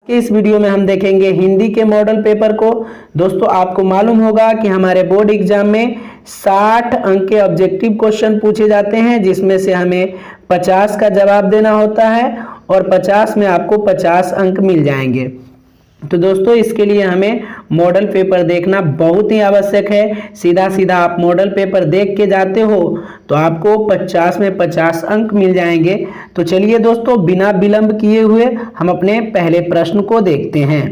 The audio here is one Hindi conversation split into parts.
इस वीडियो में हम देखेंगे हिंदी के मॉडल पेपर को। दोस्तों आपको मालूम होगा कि हमारे बोर्ड एग्जाम में 60 अंक के ऑब्जेक्टिव क्वेश्चन पूछे जाते हैं, जिसमें से हमें 50 का जवाब देना होता है और 50 में आपको 50 अंक मिल जाएंगे। तो दोस्तों इसके लिए हमें मॉडल पेपर देखना बहुत ही आवश्यक है। सीधा सीधा आप मॉडल पेपर देख के जाते हो तो आपको 50 में 50 अंक मिल जाएंगे। तो चलिए दोस्तों बिना विलंब किए हुए हम अपने पहले प्रश्न को देखते हैं।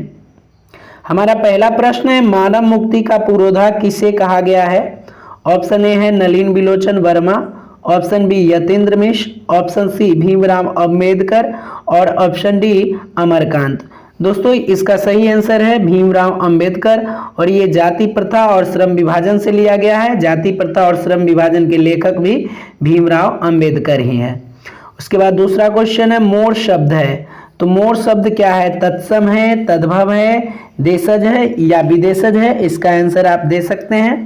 हमारा पहला प्रश्न है, मानव मुक्ति का पुरोधा किसे कहा गया है? ऑप्शन ए है नलिन बिलोचन वर्मा, ऑप्शन बी यतीन्द्र मिश्र, ऑप्शन सी भीमराव अंबेडकर और ऑप्शन डी अमरकांत। दोस्तों इसका सही आंसर है भीमराव अंबेडकर और ये जाति प्रथा और श्रम विभाजन से लिया गया है। जाति प्रथा और श्रम विभाजन के लेखक भी भीमराव अंबेडकर ही हैं। उसके बाद दूसरा क्वेश्चन है, मोर शब्द है, तो मोर शब्द क्या है? तत्सम है, तद्भव है, देशज है या विदेशज है? इसका आंसर आप दे सकते हैं।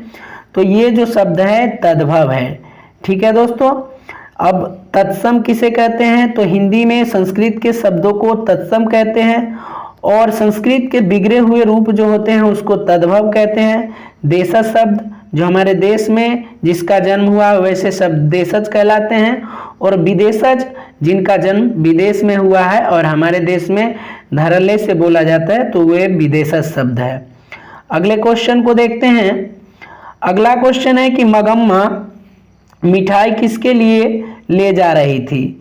तो ये जो शब्द है तद्भव है। ठीक है दोस्तों, अब तत्सम किसे कहते हैं? तो हिंदी में संस्कृत के शब्दों को तत्सम कहते हैं और संस्कृत के बिगड़े हुए रूप जो होते हैं उसको तद्भव कहते हैं। देशज शब्द जो हमारे देश में जिसका जन्म हुआ वैसे शब्द देशज कहलाते हैं और विदेशज जिनका जन्म विदेश में हुआ है और हमारे देश में धड़ल्ले से बोला जाता है तो वे विदेशज शब्द है। अगले क्वेश्चन को देखते हैं। अगला क्वेश्चन है कि मगम्मा मिठाई किसके लिए ले जा रही थी?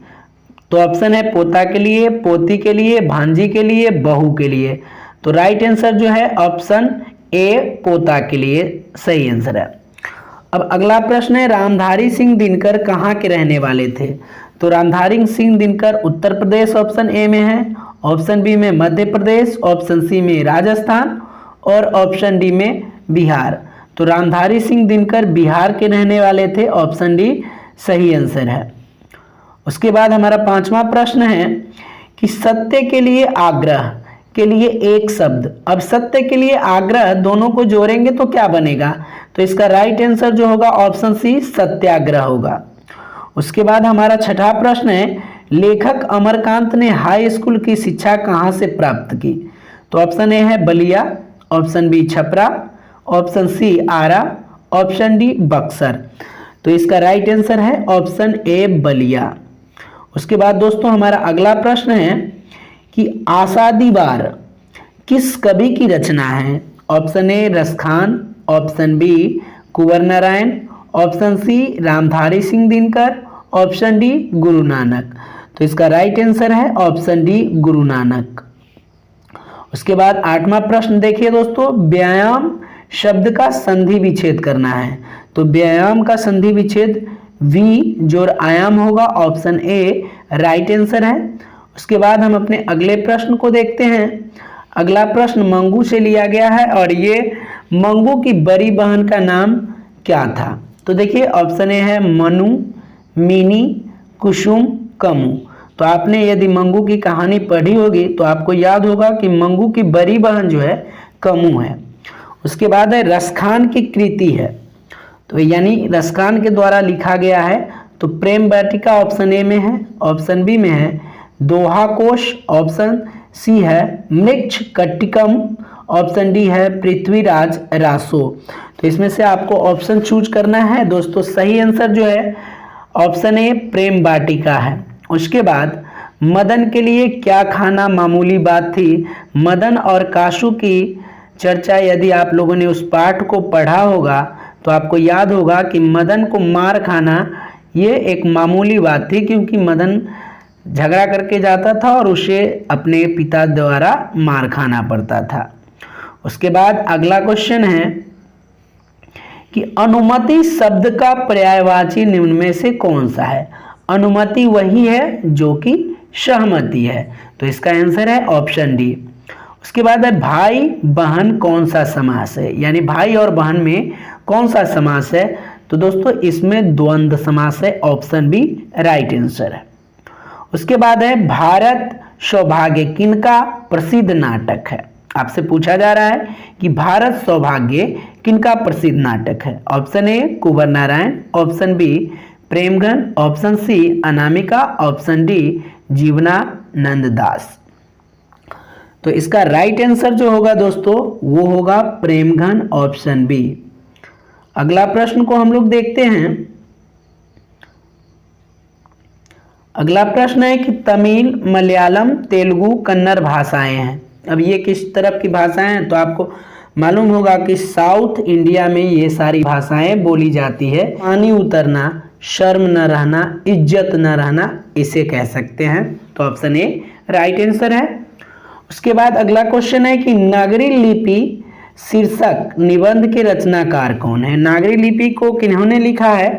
तो ऑप्शन है पोता के लिए, पोती के लिए, भांजी के लिए, बहू के लिए। तो राइट आंसर जो है ऑप्शन ए पोता के लिए सही आंसर है। अब अगला प्रश्न है, रामधारी सिंह दिनकर कहाँ के रहने वाले थे? तो रामधारी सिंह दिनकर उत्तर प्रदेश ऑप्शन ए में है, ऑप्शन बी में मध्य प्रदेश, ऑप्शन सी में राजस्थान और ऑप्शन डी में बिहार। तो रामधारी सिंह दिनकर बिहार के रहने वाले थे, ऑप्शन डी सही आंसर है। उसके बाद हमारा पांचवा प्रश्न है कि सत्य के लिए आग्रह के लिए एक शब्द। अब सत्य के लिए आग्रह दोनों को जोड़ेंगे तो क्या बनेगा? तो इसका राइट आंसर जो होगा ऑप्शन सी सत्याग्रह होगा। उसके बाद हमारा छठा प्रश्न है, लेखक अमरकांत ने हाई स्कूल की शिक्षा कहाँ से प्राप्त की? तो ऑप्शन ए है Ballia, option B Chhapra, option C Arrah, option D Buxar. तो इसका राइट आंसर है ऑप्शन ए बलिया। उसके बाद दोस्तों हमारा अगला प्रश्न है कि आशादीवार किस कवि की रचना है? Option A Raskhan, option B Kunwar Narayan, option C Ramdhari Singh Dinkar, option D Guru Nanak. तो इसका राइट आंसर है ऑप्शन डी गुरु नानक। उसके बाद आठवां प्रश्न देखिए दोस्तों, व्यायाम शब्द का संधि विच्छेद करना है। तो व्यायाम का संधि विच्छेद वी जो आयाम होगा, ऑप्शन ए राइट आंसर है। उसके बाद हम अपने अगले प्रश्न को देखते हैं। अगला प्रश्न मंगू से लिया गया है और ये मंगू की बड़ी बहन का नाम क्या था? तो देखिए ऑप्शन ए है मनु, मिनी, कुसुम, कमू। तो आपने यदि मंगू की कहानी पढ़ी होगी तो आपको याद होगा कि मंगू की बड़ी बहन जो है कमू है। उसके बाद है रसखान की कृति है, तो यानी रसखान के द्वारा लिखा गया है। तो प्रेम वाटिका ऑप्शन ए में है, ऑप्शन बी में है दोहा कोश, ऑप्शन सी है मृक्ष कट्टिकम, ऑप्शन डी है पृथ्वीराज रासो। तो इसमें से आपको ऑप्शन चूज करना है दोस्तों। सही आंसर जो है ऑप्शन ए प्रेम वाटिका है। उसके बाद मदन के लिए क्या खाना मामूली बात थी? मदन और काशू की चर्चा यदि आप लोगों ने उस पाठ को पढ़ा होगा तो आपको याद होगा कि मदन को मार खाना ये एक मामूली बात थी, क्योंकि मदन झगड़ा करके जाता था और उसे अपने पिता द्वारा मार खाना पड़ता था। उसके बाद अगला क्वेश्चन है कि अनुमति शब्द का पर्यायवाची निम्न में से कौन सा है? अनुमति वही है जो कि सहमति है, तो इसका आंसर है ऑप्शन डी। उसके बाद है भाई बहन कौन सा समास है, यानी भाई और बहन में कौन सा समास है? तो दोस्तों इसमें द्वंद्व समास है, ऑप्शन बी राइट आंसर है। उसके बाद है भारत सौभाग्य किनका प्रसिद्ध नाटक है? आपसे पूछा जा रहा है कि भारत सौभाग्य किनका प्रसिद्ध नाटक है? Option A Kunwar Narayan, option B Premghan, option C Anamika, option D Jibanananda Das. तो इसका राइट आंसर जो होगा दोस्तों वो होगा प्रेमघन, ऑप्शन बी। अगला प्रश्न को हम लोग देखते हैं। अगला प्रश्न है कि तमिल, मलयालम, तेलुगु, कन्नड़ भाषाएं हैं। अब ये किस तरफ की भाषाएं हैं, तो आपको मालूम होगा कि साउथ इंडिया में ये सारी भाषाएं बोली जाती है। पानी उतरना, शर्म न रहना, इज्जत न रहना, इसे कह सकते हैं। तो ऑप्शन ए राइट आंसर है। उसके बाद अगला क्वेश्चन है कि नागरी लिपि शीर्षक निबंध के रचनाकार कौन है। नागरी लिपि को किन्होंने लिखा है,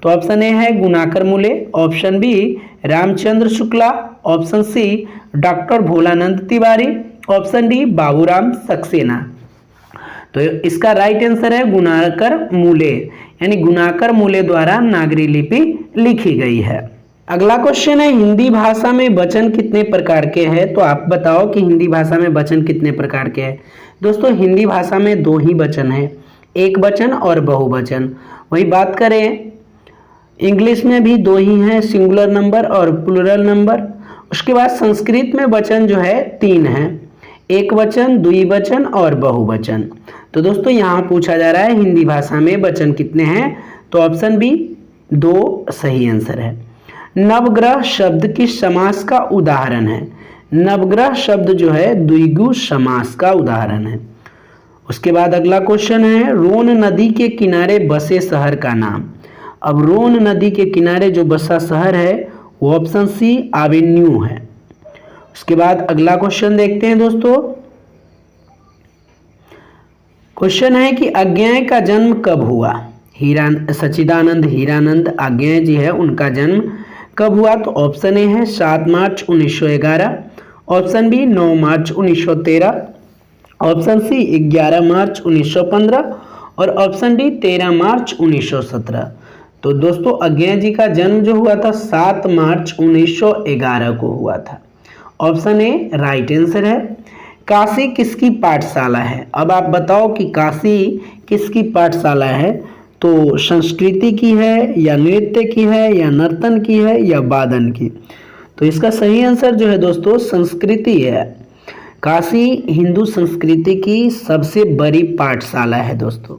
तो ऑप्शन ए है Gunakar Mule, option B Ramchandra Shukla, option C doctor Bholanand Tiwari, option D Baburam Saksena. तो इसका राइट आंसर है गुणाकर मूले, यानी गुणाकर मूले द्वारा नागरी लिपि लिखी गई है। अगला क्वेश्चन है हिंदी भाषा में वचन कितने प्रकार के हैं। तो आप बताओ कि हिंदी भाषा में वचन कितने प्रकार के हैं। दोस्तों हिंदी भाषा में दो ही वचन है, एक वचन और बहुवचन। वही बात करें इंग्लिश में भी दो ही हैं, सिंगुलर नंबर और प्लूरल नंबर। उसके बाद संस्कृत में वचन जो है तीन है, एक वचन, द्विवचन और बहुवचन। तो दोस्तों यहाँ पूछा जा रहा है हिंदी भाषा में वचन कितने हैं, तो ऑप्शन बी दो सही आंसर है। नवग्रह शब्द किस समास का उदाहरण है। नवग्रह शब्द जो है द्विगु समास का उदाहरण है। उसके बाद अगला क्वेश्चन है रोन नदी के किनारे बसे शहर का नाम। अब रोन नदी के किनारे जो बसा शहर है वो ऑप्शन सी एवेन्यू है। उसके बाद अगला क्वेश्चन देखते हैं दोस्तों। क्वेश्चन है कि अज्ञेय का जन्म कब हुआ। सच्चिदानंद हीरानंद अज्ञेय जी है, उनका जन्म कब हुआ, तो ऑप्शन ए है 7 मार्च 1911, ऑप्शन बी 9 मार्च 1913, ऑप्शन सी 11 मार्च 1915 और ऑप्शन डी 13 मार्च 1917। तो दोस्तों अज्ञेय जी का जन्म जो हुआ था 7 मार्च 1911 को हुआ था। ऑप्शन ए राइट आंसर है। काशी किसकी पाठशाला है। अब आप बताओ कि काशी किसकी पाठशाला है, तो संस्कृति की है या नृत्य की है या नर्तन की है या वादन की। तो इसका सही आंसर जो है दोस्तों संस्कृति है। काशी हिंदू संस्कृति की सबसे बड़ी पाठशाला है दोस्तों।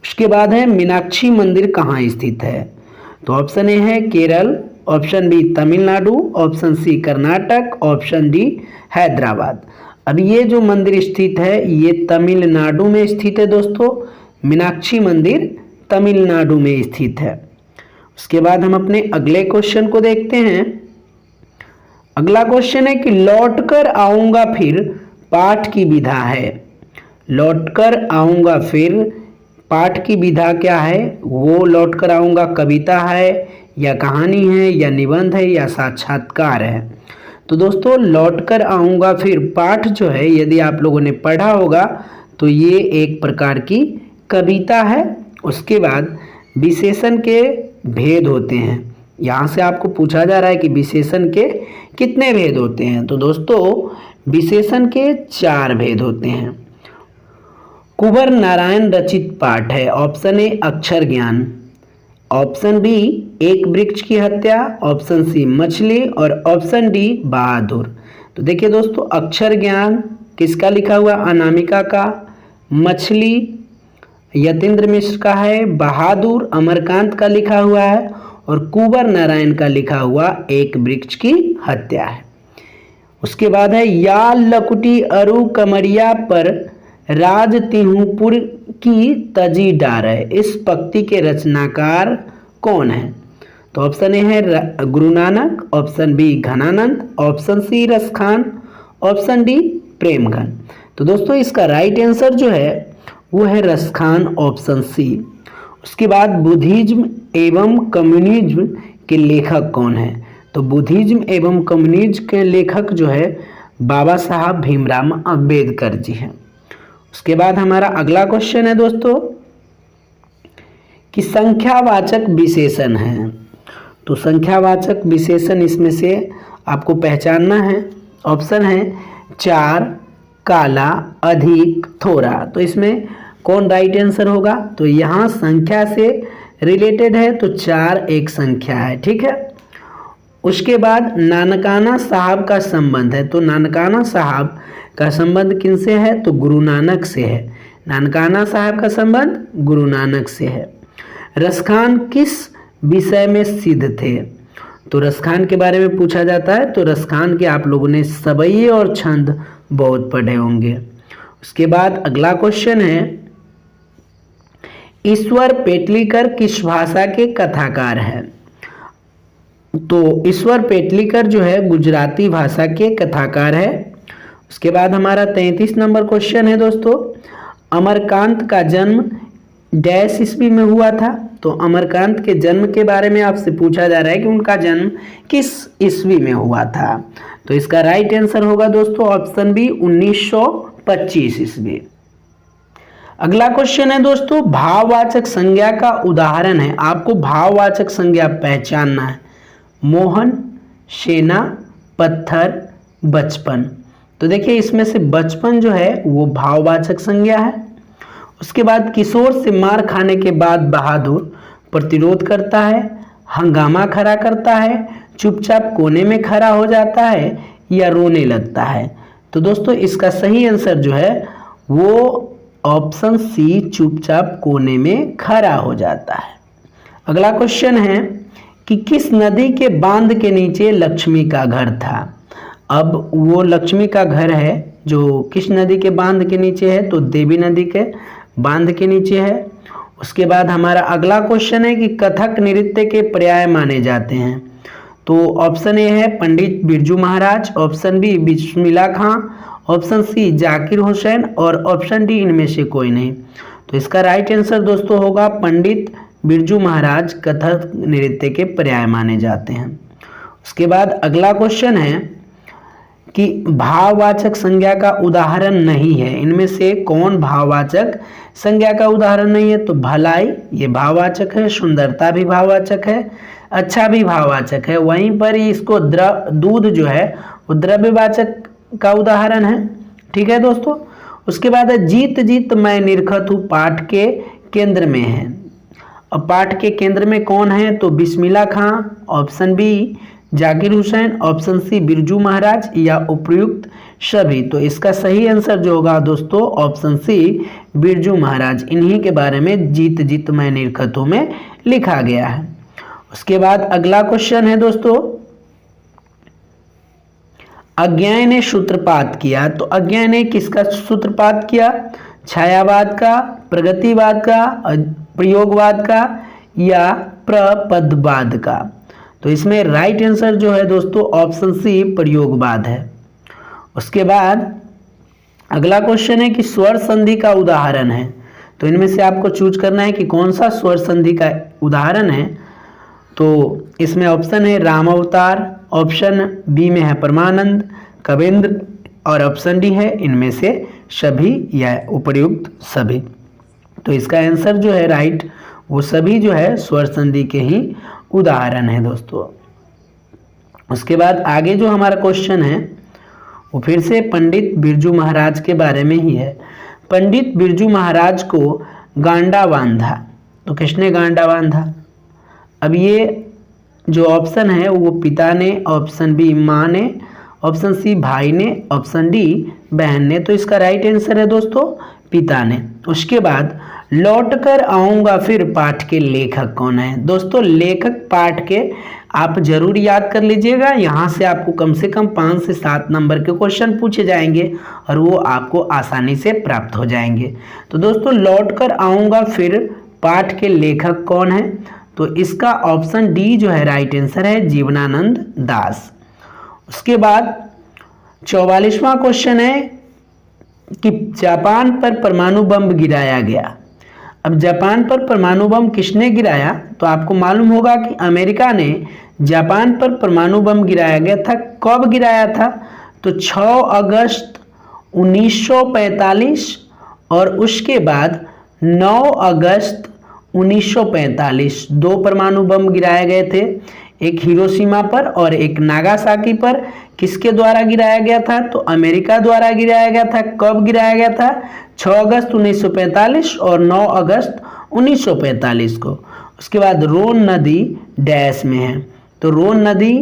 उसके बाद है मीनाक्षी मंदिर कहाँ स्थित है, तो ऑप्शन ए है Kerala, option B Tamil Nadu, option C Karnataka, option D Hyderabad. अब ये जो मंदिर स्थित है ये तमिलनाडु में स्थित है दोस्तों। मीनाक्षी मंदिर तमिलनाडु में स्थित है। उसके बाद हम अपने अगले क्वेश्चन को देखते हैं। अगला क्वेश्चन है कि लौटकर आऊंगा फिर पाठ की विधा है। लौटकर आऊंगा फिर पाठ की विधा क्या है, वो लौटकर आऊंगा कविता है या कहानी है या निबंध है या साक्षात्कार है। तो दोस्तों लौटकर आऊंगा फिर पाठ जो है यदि आप लोगों ने पढ़ा होगा तो ये एक प्रकार की कविता है। उसके बाद विशेषण के भेद होते हैं। यहाँ से आपको पूछा जा रहा है कि विशेषण के कितने भेद होते हैं, तो दोस्तों विशेषण के 4 भेद होते हैं। कुंवर नारायण रचित पाठ है। ऑप्शन ए अक्षर ज्ञान, ऑप्शन बी एक वृक्ष की हत्या, ऑप्शन सी मछली और ऑप्शन डी बहादुर। तो देखिए दोस्तों अक्षर ज्ञान किसका लिखा हुआ, अनामिका का, मछली यतीन्द्र मिश्र का है, बहादुर अमरकांत का लिखा हुआ है और कुंवर नारायण का लिखा हुआ एक वृक्ष की हत्या है। उसके बाद है या लकुटी अरु कमरिया पर राज तिहुपुर की तजी डार है। इस पंक्ति के रचनाकार कौन है, तो ऑप्शन ए है Guru Nanak, option B Ghananand, option C Raskhan, option D Premghan. तो दोस्तों इसका राइट आंसर जो है वो है रसखान, ऑप्शन सी। उसके बाद बुद्धिज्म एवं कम्युनिज्म के लेखक कौन है, तो बुद्धिज्म एवं कम्युनिज्म के लेखक जो है बाबा साहब भीमराव अंबेडकर जी हैं। उसके बाद हमारा अगला क्वेश्चन है दोस्तों कि संख्यावाचक विशेषण है। तो संख्यावाचक विशेषण इसमें से आपको पहचानना है। ऑप्शन है 4, काला, अधिक, थोड़ा। तो इसमें कौन राइट आंसर होगा, तो यहाँ संख्या से रिलेटेड है तो 4 एक संख्या है, ठीक है। उसके बाद नानकाना साहब का संबंध है, तो नानकाना साहब का संबंध किनसे है? तो गुरु नानक से है। नानकाना साहब का संबंध गुरु नानक से है। रसखान किस विषय में सिद्ध थे? तो रसखान के बारे में पूछा जाता है, तो रसखान के आप लोगों ने सवैये और छंद बहुत पढ़े होंगे। उसके बाद अगला क्वेश्चन है, ईश्वर पेटलीकर किस भाषा के कथाकार हैं? तो ईश्वर पेटलीकर जो है गुजराती भाषा के कथाकार है। उसके बाद हमारा 33 नंबर क्वेश्चन है दोस्तों, अमरकांत का जन्म डैश ईस्वी में हुआ था? तो अमरकांत के जन्म के बारे में आपसे पूछा जा रहा है कि उनका जन्म किस ईस्वी में हुआ था? तो इसका राइट आंसर होगा दोस्तों ऑप्शन बी 1925 ईस्वी। अगला क्वेश्चन है दोस्तों, भाववाचक संज्ञा का उदाहरण है। आपको भाववाचक संज्ञा पहचानना है। मोहन, सेना, पत्थर, बचपन। तो देखिए इसमें से बचपन जो है वो भाववाचक संज्ञा है। उसके बाद किशोर से मार खाने के बाद बहादुर प्रतिरोध करता है, हंगामा खड़ा करता है, चुपचाप कोने में खड़ा हो जाता है या रोने लगता है। तो दोस्तों इसका सही आंसर जो है वो ऑप्शन सी चुपचाप कोने में खड़ा हो जाता है। अगला क्वेश्चन है कि किस नदी के बांध के नीचे लक्ष्मी का घर था? अब वो लक्ष्मी का घर है जो किस नदी के बांध के नीचे है? तो देवी नदी के बांध के नीचे है। उसके बाद हमारा अगला क्वेश्चन है कि कथक नृत्य के पर्याय माने जाते हैं। तो ऑप्शन ए है पंडित बिरजू महाराज, ऑप्शन बी बिस्मिल्लाह खां, ऑप्शन सी जाकिर हुसैन और ऑप्शन डी इनमें से कोई नहीं। तो इसका राइट आंसर दोस्तों होगा पंडित बिरजू महाराज कथक नृत्य के पर्याय माने जाते हैं। उसके बाद अगला क्वेश्चन है कि भाववाचक संज्ञा का उदाहरण नहीं है। इनमें से कौन भाववाचक संज्ञा का उदाहरण नहीं है? तो भलाई ये भाववाचक है, सुंदरता भी भाववाचक है, अच्छा भी भाववाचक है। वहीं पर ही इसको दूध जो है वो द्रव्यवाचक का उदाहरण है। ठीक है दोस्तों। उसके बाद है जीत जीत मैं निरखत हूँ, पाठ के केंद्र में है। अब पाठ के केंद्र में कौन है? तो Bismillah Khan, option B Zakir Hussain, option C Birju Maharaj या उपयुक्त सभी। तो इसका सही आंसर जो होगा दोस्तों ऑप्शन सी बिरजू महाराज। इन्हीं के बारे में जीत जीत मैं निरखत हूँ में लिखा गया है। उसके बाद अगला क्वेश्चन है दोस्तों, अज्ञेय ने सूत्रपात किया। तो अज्ञेय ने किसका सूत्रपात किया? छायावाद का, प्रगतिवाद का, प्रयोगवाद का या प्रपदवाद का? तो इसमें राइट आंसर जो है दोस्तों ऑप्शन सी प्रयोगवाद है। उसके बाद अगला क्वेश्चन है कि स्वर संधि का उदाहरण है। तो इनमें से आपको चूज करना है कि कौन सा स्वर संधि का उदाहरण है। तो इसमें ऑप्शन है राम अवतार, ऑप्शन बी में है परमानंद, कवेंद्र और ऑप्शन डी है इनमें से सभी या उपयुक्त सभी। तो इसका आंसर जो है राइट वो सभी जो है स्वर संधि के ही उदाहरण है दोस्तों। उसके बाद आगे जो हमारा क्वेश्चन है वो फिर से पंडित बिरजू महाराज के बारे में ही है। पंडित बिरजू महाराज को गांडा बांधा। तो किसने गांडा बांधा? अब ये जो ऑप्शन है वो पिता ने, ऑप्शन बी माँ ने, ऑप्शन सी भाई ने, ऑप्शन डी बहन ने। तो इसका राइट आंसर है दोस्तों पिता ने। उसके बाद लौट कर आऊँगा फिर पाठ के लेखक कौन है? दोस्तों लेखक पाठ के आप जरूर याद कर लीजिएगा। यहाँ से आपको कम से कम 5 से 7 नंबर के क्वेश्चन पूछे जाएंगे और वो आपको आसानी से प्राप्त हो जाएंगे। तो दोस्तों लौट कर आऊँगा फिर पाठ के लेखक कौन है? तो इसका ऑप्शन डी जो है राइट आंसर है जीवनानंद दास। उसके बाद 44वां क्वेश्चन है कि जापान पर परमाणु बम गिराया गया। अब जापान पर परमाणु बम किसने गिराया? तो आपको मालूम होगा कि अमेरिका ने जापान पर परमाणु बम गिराया गया था। कब गिराया था? तो 6 अगस्त 1945 और उसके बाद 9 अगस्त 1945 2 परमाणु बम गिराए गए थे, एक हिरोशिमा पर और एक नागासाकी पर। किसके द्वारा गिराया गया था? तो अमेरिका द्वारा गिराया गया था। कब गिराया गया था? 6 अगस्त 1945 और 9 अगस्त 1945 को। उसके बाद रोन नदी डैश में है। तो रोन नदी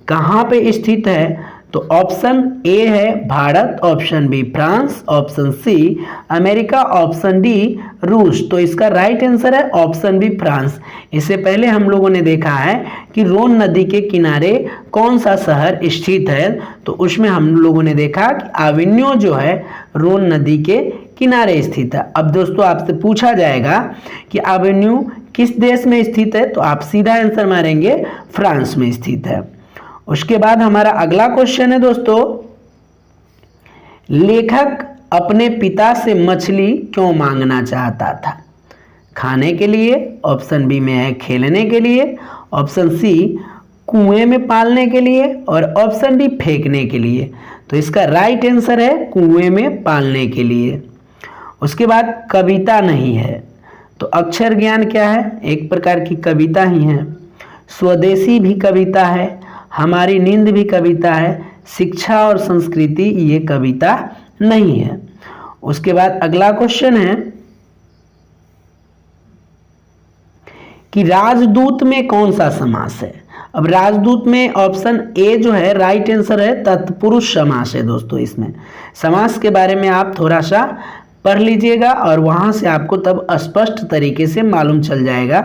कहाँ पे स्थित है? तो ऑप्शन ए है Bharat, option B France, option C America, option D रूस। तो इसका राइट आंसर है ऑप्शन बी फ्रांस। इससे पहले हम लोगों ने देखा है कि रोन नदी के किनारे कौन सा शहर स्थित है, तो उसमें हम लोगों ने देखा कि अविन्यो जो है रोन नदी के किनारे स्थित है। अब दोस्तों आपसे पूछा जाएगा कि अविन्यो किस देश में स्थित है, तो आप सीधा आंसर मारेंगे फ्रांस में स्थित है। उसके बाद हमारा अगला क्वेश्चन है दोस्तों, लेखक अपने पिता से मछली क्यों मांगना चाहता था? खाने के लिए, ऑप्शन बी में है खेलने के लिए, ऑप्शन सी कुएं में पालने के लिए, और ऑप्शन डी फेंकने के लिए। तो इसका राइट आंसर है कुएं में पालने के लिए। उसके बाद कविता नहीं है, तो अक्षर ज्ञान क्या है? एक प्रकार की कविता ही है। स्वदेशी भी कविता है, हमारी नींद भी कविता है, शिक्षा और संस्कृति ये कविता नहीं है। उसके बाद अगला क्वेश्चन है कि राजदूत में कौन सा समास है? अब राजदूत में ऑप्शन ए जो है राइट आंसर है तत्पुरुष समास है दोस्तों। इसमें समास के बारे में आप थोड़ा सा पढ़ लीजिएगा और वहाँ से आपको तब स्पष्ट तरीके से मालूम चल जाएगा।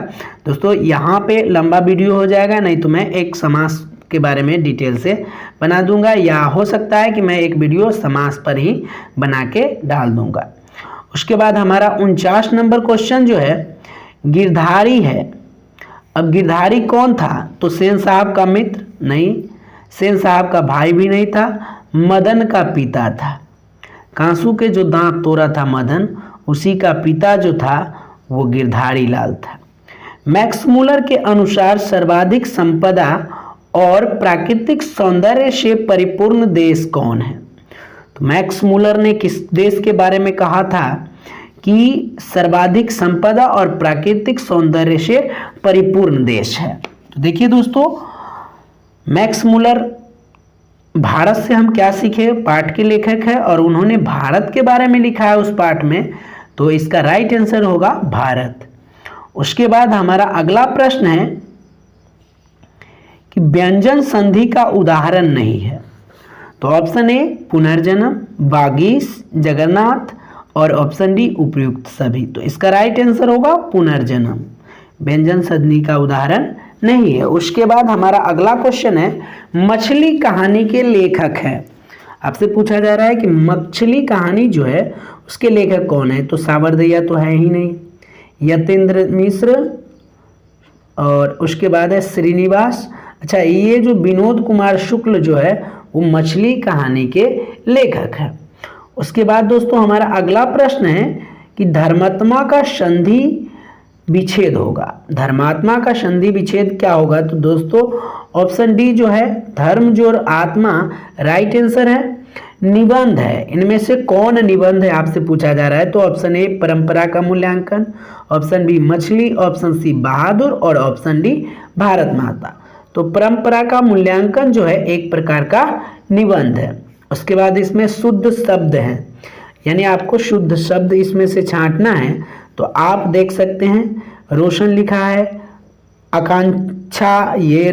दोस्तों यहाँ पे लंबा वीडियो हो जाएगा, नहीं तो मैं एक समास के बारे में डिटेल से बना दूंगा, या हो सकता है कि मैं एक वीडियो समास पर ही बना के डाल दूंगा। उसके बाद हमारा 49 नंबर क्वेश्चन जो है गिरधारी है। अब गिरधारी कौन था? तो सेन साहब का मित्र नहीं, सेन साहब का भाई भी नहीं था, मदन का पिता था। कांसू के जो दांत तोड़ा था मदन, उसी का पिता जो था वो गिरधारी लाल था। मैक्स मुलर के अनुसार सर्वाधिक संपदा और प्राकृतिक सौंदर्य से परिपूर्ण देश कौन है? तो मैक्स मुलर ने किस देश के बारे में कहा था कि सर्वाधिक संपदा और प्राकृतिक सौंदर्य से परिपूर्ण देश है? तो देखिए दोस्तों, मैक्स मुलर भारत से हम क्या सीखे पाठ के लेखक है और उन्होंने भारत के बारे में लिखा है उस पाठ में, तो इसका राइट आंसर होगा भारत। उसके बाद हमारा अगला प्रश्न है कि व्यंजन संधि का उदाहरण नहीं है। तो ऑप्शन ए पुनर्जन्म, बागीश, जगन्नाथ, और ऑप्शन डी उपयुक्त सभी। तो इसका राइट आंसर होगा पुनर्जन्म, व्यंजन संधि का उदाहरण नहीं है। उसके बाद हमारा अगला क्वेश्चन है मछली कहानी के लेखक है। आपसे पूछा जा रहा है कि मछली कहानी जो है उसके लेखक कौन है? तो सावरदैया तो है ही नहीं, यतेंद्र मिश्र, और उसके बाद है श्रीनिवास। अच्छा, ये जो विनोद कुमार शुक्ल जो है वो मछली कहानी के लेखक है। उसके बाद दोस्तों हमारा अगला प्रश्न है कि धर्मात्मा का संधि विच्छेद होगा। धर्मात्मा का संधि विच्छेद क्या होगा? तो दोस्तों ऑप्शन डी जो है धर्म जोड़ आत्मा राइट आंसर है। निबंध है, इनमें से कौन निबंध है आपसे पूछा जा रहा है? तो ऑप्शन ए परंपरा का मूल्यांकन, ऑप्शन बी मछली, ऑप्शन सी बहादुर, और ऑप्शन डी भारत माता। तो परंपरा का मूल्यांकन जो है एक प्रकार का निबंध है। उसके बाद इसमें शुद्ध शब्द है, यानी आपको शुद्ध शब्द इसमें से छांटना है। तो आप देख सकते हैं रोशन लिखा है, आकांक्षा, ये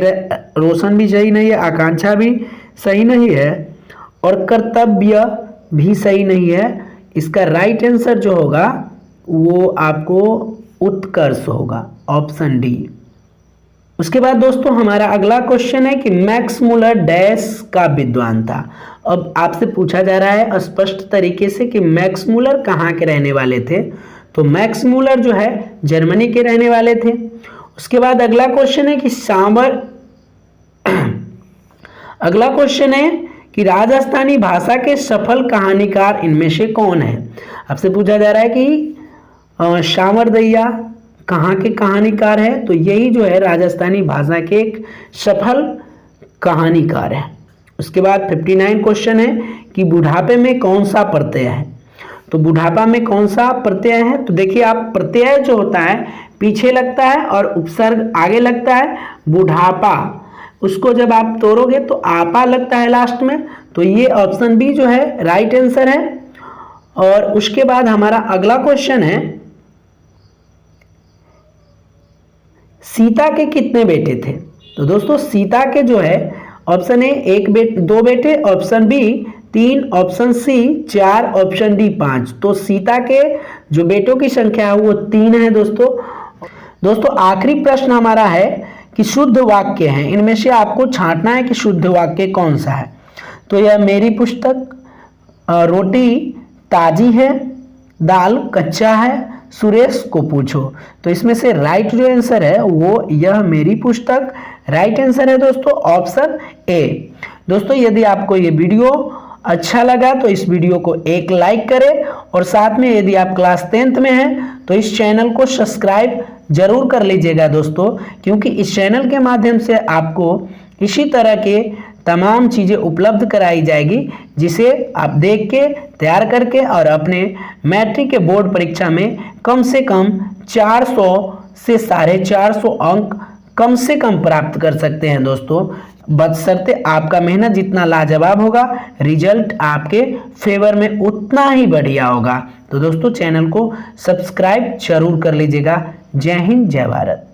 रोशन भी सही नहीं है, आकांक्षा भी सही नहीं है, और कर्तव्य भी सही नहीं है। इसका राइट आंसर जो होगा वो आपको उत्कर्ष होगा, ऑप्शन डी। उसके बाद दोस्तों हमारा अगला क्वेश्चन है कि मैक्स मुलर डैश का विद्वान था। अब आपसे पूछा जा रहा है स्पष्ट तरीके से कि मैक्स मुलर कहाँ के रहने वाले थे? तो मैक्स मुलर जो है जर्मनी के रहने वाले थे। उसके बाद अगला क्वेश्चन है कि अगला क्वेश्चन है कि राजस्थानी भाषा के सफल कहानीकार इनमें से कौन है? आपसे पूछा जा रहा है कि सावरदैया कहाँ के कहानीकार है? तो यही जो है राजस्थानी भाषा के एक सफल कहानीकार है। उसके बाद 59 क्वेश्चन है कि बुढ़ापे में कौन सा प्रत्यय है? तो बुढ़ापा में कौन सा प्रत्यय है? तो देखिए आप, प्रत्यय जो होता है पीछे लगता है और उपसर्ग आगे लगता है। बुढ़ापा, उसको जब आप तोड़ोगे तो आपा लगता है लास्ट में। तो ये ऑप्शन बी जो है राइट आंसर है। और उसके बाद हमारा अगला क्वेश्चन है सीता के कितने बेटे थे? तो दोस्तों सीता के जो है ऑप्शन ए 2 बेटे, option B 3, option C 4, option D 5। तो सीता के जो बेटों की संख्या है वो 3 है दोस्तों आखिरी प्रश्न हमारा है कि शुद्ध वाक्य है, इनमें से आपको छांटना है कि शुद्ध वाक्य कौन सा है। तो यह मेरी पुस्तक, रोटी ताजी है, दाल कच्चा है, सुरेश को पूछो। तो इसमें से राइट जो आंसर है वो यह मेरी पुस्तक राइट आंसर है दोस्तों, ऑप्शन ए। दोस्तों यदि आपको ये वीडियो अच्छा लगा तो इस वीडियो को एक लाइक करें और साथ में यदि आप क्लास 10th में हैं तो इस चैनल को सब्सक्राइब जरूर कर लीजिएगा दोस्तों, क्योंकि इस चैनल के माध्यम से आपको इसी तरह के तमाम चीज़ें उपलब्ध कराई जाएगी जिसे आप देख के तैयार करके और अपने मैट्रिक के बोर्ड परीक्षा में कम से कम 400 से 450 अंक कम से कम प्राप्त कर सकते हैं दोस्तों, बशर्ते आपका मेहनत जितना लाजवाब होगा रिजल्ट आपके फेवर में उतना ही बढ़िया होगा। तो दोस्तों चैनल को सब्सक्राइब जरूर कर लीजिएगा। जय हिंद, जय भारत।